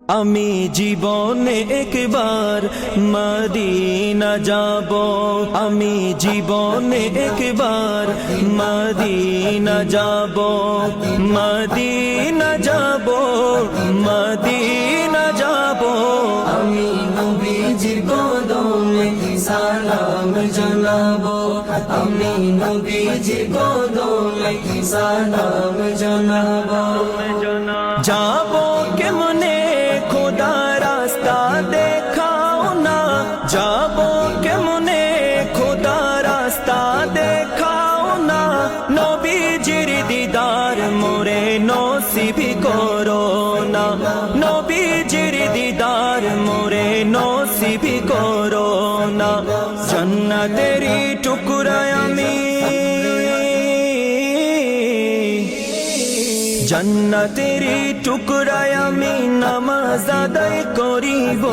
আমি জীবনে একবার মদিনা যাব, আমি জীবনে একবার মদিনা যাব, মদিনা যাব, মদিনা যাব। আমি নবীজির কদমে সালাম জানাবো, আমি নবীজির কদমে সালাম জানাবো। যাব কেমনে খোদা রাস্তা দেখাও না, যাব কেমনে খোদা রাস্তা দেখাও না, নবীজির দিদার মোরে নসিব করো না, নবীজির দিদার মোরে নসিব করো না। জান্নাতেরই টুকরা আমি, জান্নাতেরই টুকরায় আমি নামাজ আদায় করিব,